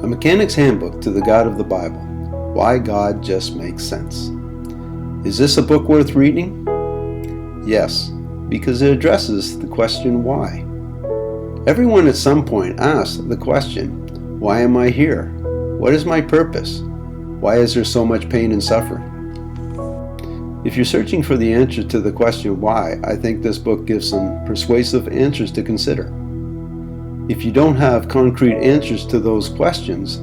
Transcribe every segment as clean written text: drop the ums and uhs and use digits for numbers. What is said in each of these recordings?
A Mechanic's Handbook to the God of the Bible. Why God Just Makes Sense. Is this a book worth reading? Yes, because it addresses the question why. Everyone at some point asks the question, why am I here? What is my purpose? Why is there so much pain and suffering? If you're searching for the answer to the question why, I think this book gives some persuasive answers to consider. If you don't have concrete answers to those questions,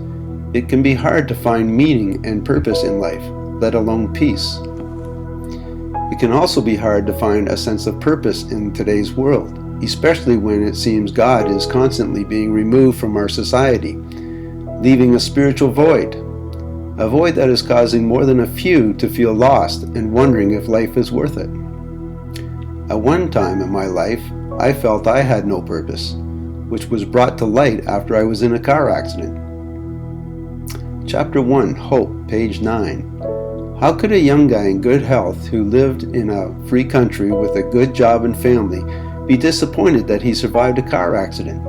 it can be hard to find meaning and purpose in life, let alone peace. It can also be hard to find a sense of purpose in today's world, especially when it seems God is constantly being removed from our society, leaving a spiritual void. A void that is causing more than a few to feel lost and wondering if life is worth it. At one time in my life, I felt I had no purpose, which was brought to light after I was in a car accident. Chapter 1, Hope, page 9. How could a young guy in good health who lived in a free country with a good job and family be disappointed that he survived a car accident?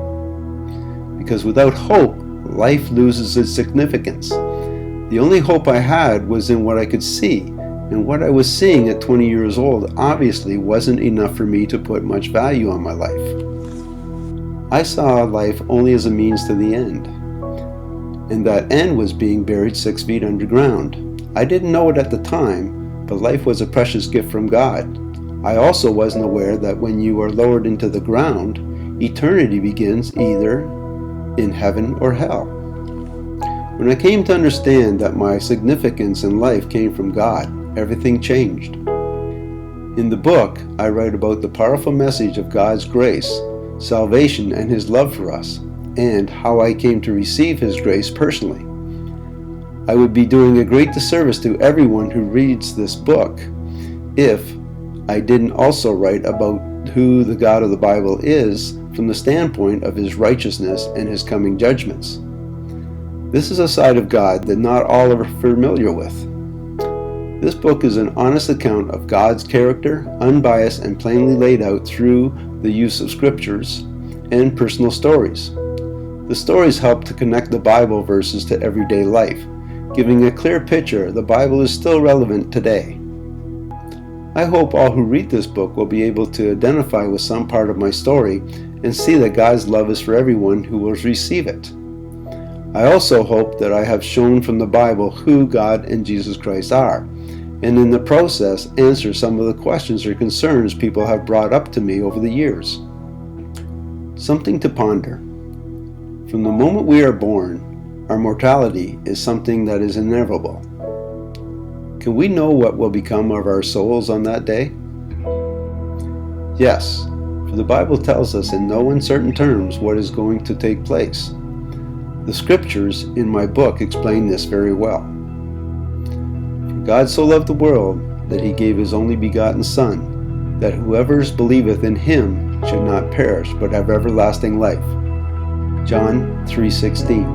Because without hope, life loses its significance. The only hope I had was in what I could see, and what I was seeing at 20 years old obviously wasn't enough for me to put much value on my life. I saw life only as a means to the end, and that end was being buried 6 feet underground. I didn't know it at the time, but life was a precious gift from God. I also wasn't aware that when you are lowered into the ground, eternity begins either in heaven or hell. When I came to understand that my significance in life came from God, everything changed. In the book, I write about the powerful message of God's grace, salvation, and His love for us, and how I came to receive His grace personally. I would be doing a great disservice to everyone who reads this book if I didn't also write about who the God of the Bible is from the standpoint of His righteousness and His coming judgments. This is a side of God that not all are familiar with. This book is an honest account of God's character, unbiased and plainly laid out through the use of scriptures and personal stories. The stories help to connect the Bible verses to everyday life, giving a clear picture the Bible is still relevant today. I hope all who read this book will be able to identify with some part of my story and see that God's love is for everyone who will receive it. I also hope that I have shown from the Bible who God and Jesus Christ are, and in the process answer some of the questions or concerns people have brought up to me over the years. Something to ponder. From the moment we are born, our mortality is something that is inevitable. Can we know what will become of our souls on that day? Yes, for the Bible tells us in no uncertain terms what is going to take place. The scriptures in my book explain this very well. For God so loved the world that He gave His only begotten Son, that whoever believeth in Him should not perish but have everlasting life. John 3:16.